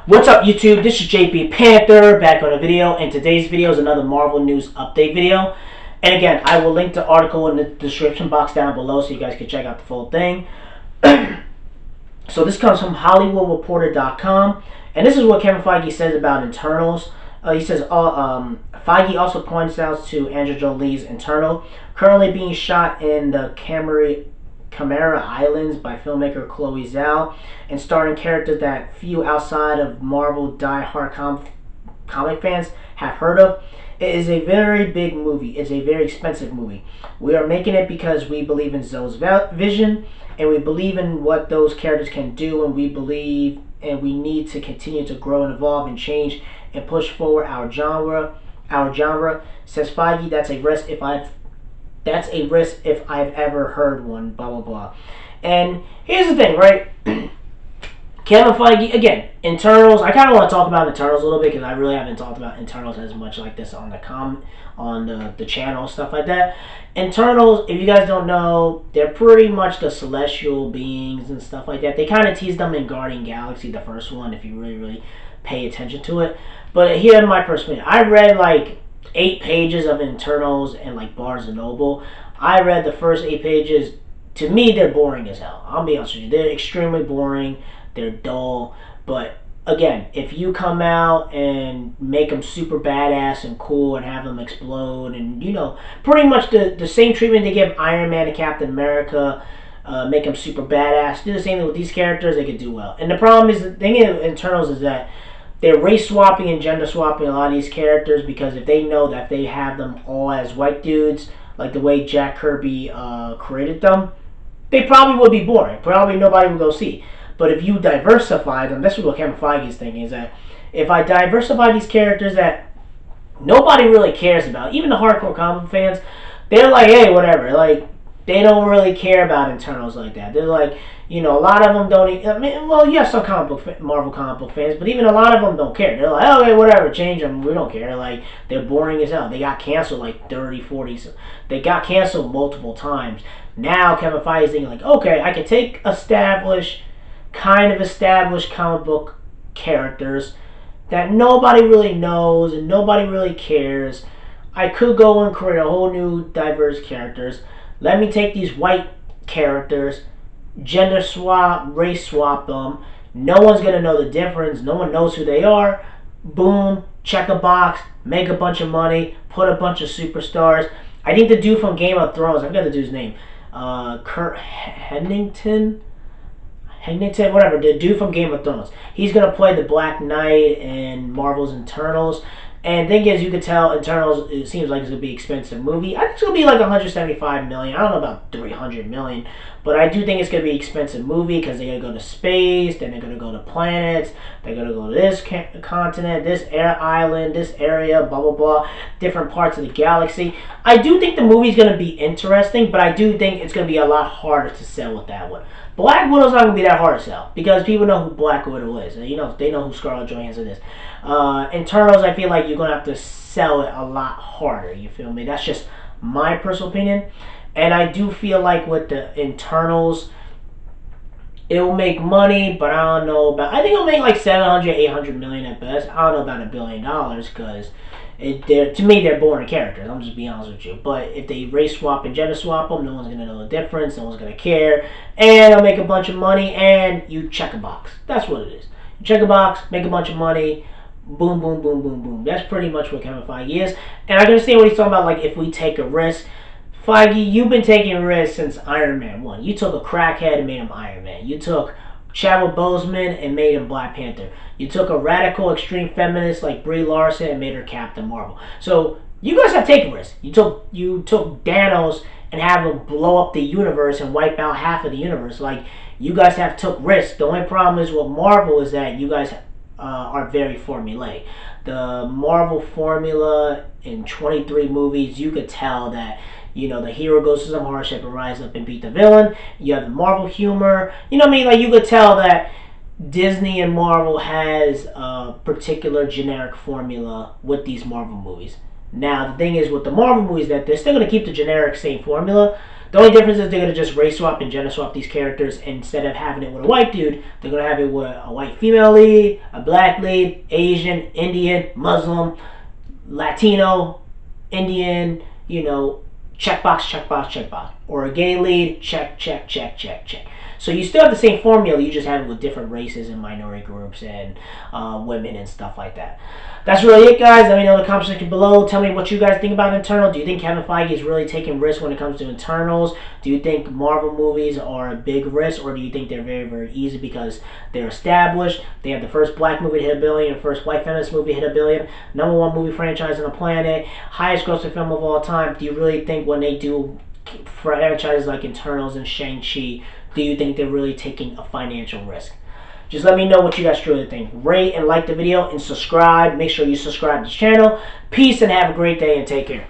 What's up, YouTube? This is JP Panther back on a video, and today's video is another Marvel News update video. And again, I will link the article in the description box down below so you guys can check out the full thing. So this comes from HollywoodReporter.com, and this is what Kevin Feige says about Internals. He says, Feige also points out to Andrew Jolie's Internal, currently being shot in the Chimera Islands by filmmaker Chloe Zhao, and starring characters that few outside of Marvel die-hard comic fans have heard of. It is a very big movie. It's a very expensive movie. We are making it because we believe in Zhou's vision, and we believe in what those characters can do, and we believe and we need to continue to grow and evolve and change and push forward our genre. Says Feige. That's a risk if I've ever heard one, blah, blah, blah. And here's the thing, right? Kevin Feige, again, Internals. I kind of want to talk about Internals a little bit because I really haven't talked about Internals as much like this on the channel, stuff like that. Internals, if you guys don't know, they're pretty much the celestial beings and stuff like that. They kind of teased them in Guardian Galaxy, the first one, if you really pay attention to it. But here in my perspective, I read like 8 pages of Internals and like Barnes and Noble. I read the first 8 pages. To me, they're boring as hell. I'll be honest with you. They're extremely boring. They're dull. But again, if you come out and make them super badass and cool and have them explode and, you know, pretty much the same treatment they give Iron Man and Captain America, make them super badass, do the same thing with these characters, they could do well. And the problem is, the thing in Internals is that they're race swapping and gender swapping a lot of these characters, because if they know that they have them all as white dudes, like the way Jack Kirby created them, they probably would be boring. Probably nobody would go see. But if you diversify them, this is what Kevin Feige is thinking, is that if I diversify these characters that nobody really cares about, even the hardcore comic fans, they're like, hey, whatever. Like, they don't really care about Internals like that. They're like, you know, a lot of them don't. I mean, well, yes, some Marvel comic book fans, but even a lot of them don't care. They're like, okay, whatever, change them. We don't care. Like, they're boring as hell. They got canceled like 30, 40. They got canceled multiple times. Now Kevin Feige is thinking like, okay, I can take kind of established comic book characters that nobody really knows and nobody really cares. I could go and create a whole new diverse characters. Let me take these white characters, gender swap, race swap them. No one's going to know the difference. No one knows who they are. Boom, check a box, make a bunch of money, put a bunch of superstars. I think the dude from Game of Thrones, I forgot the dude's name, Kurt Hennington, whatever, the dude from Game of Thrones. He's going to play the Black Knight in Marvel's Internals. And thing is, you could tell Internals, it seems like it's going to be an expensive movie. I think it's going to be like $175 million. I don't know about $300 million. But I do think it's going to be an expensive movie because they're going to go to space, then they're going to go to planets, they're going to go to this continent, this island, this area, blah, blah, blah, different parts of the galaxy. I do think the movie's going to be interesting, but I do think it's going to be a lot harder to sell with that one. Black Widow's not going to be that hard to sell because people know who Black Widow is. You know, they know who Scarlett Johansson is. Internals, I feel like you're going to have to sell it a lot harder. You feel me? That's just my personal opinion. And I do feel like with the Internals, it will make money, but I don't know about. I think it'll make like 700, 800 million at best. I don't know about $1 billion because to me they're boring characters. I'm just being honest with you. But if they race swap and gender swap them, no one's gonna know the difference. No one's gonna care, and they'll make a bunch of money. And you check a box. That's what it is. You check a box, make a bunch of money. Boom, boom, boom, boom, boom. That's pretty much what Kevin Feige is. And I can understand what he's talking about. Like, if we take a risk. Feige, you've been taking risks since Iron Man 1. You took a crackhead and made him Iron Man. You took Chadwick Boseman and made him Black Panther. You took a radical extreme feminist like Brie Larson and made her Captain Marvel. So you guys have taken risks. You took Thanos and have him blow up the universe and wipe out half of the universe. Like, you guys have took risks. The only problem is with Marvel is that you guys are very formulaic. The Marvel formula in 23 movies, you could tell that, you know, the hero goes to some hardship and rises up and beat the villain. You have the Marvel humor. You know what I mean? Like, you could tell that Disney and Marvel has a particular generic formula with these Marvel movies. Now, the thing is with the Marvel movies that they're still going to keep the generic same formula. The only difference is they're going to just race swap and gender swap these characters. And instead of having it with a white dude, they're going to have it with a white female lead, a black lead, Asian, Indian, Muslim, Latino, Indian, checkbox, checkbox, checkbox. Or a gay lead, check, check, check, check, check. So you still have the same formula, you just have it with different races and minority groups and women and stuff like that. That's really it, guys. Let me know in the comment section below. Tell me what you guys think about Eternal. Do you think Kevin Feige is really taking risks when it comes to Eternals? Do you think Marvel movies are a big risk, or do you think they're very, very easy because they're established? They have the first black movie to hit $1 billion, the first white feminist movie to hit $1 billion, #1 movie franchise on the planet, highest grossing film of all time. Do you really think when they do franchises like Eternals and Shang-Chi, do you think they're really taking a financial risk? Just let me know what you guys truly think. Rate and like the video and subscribe. Make sure you subscribe to the channel. Peace and have a great day and take care.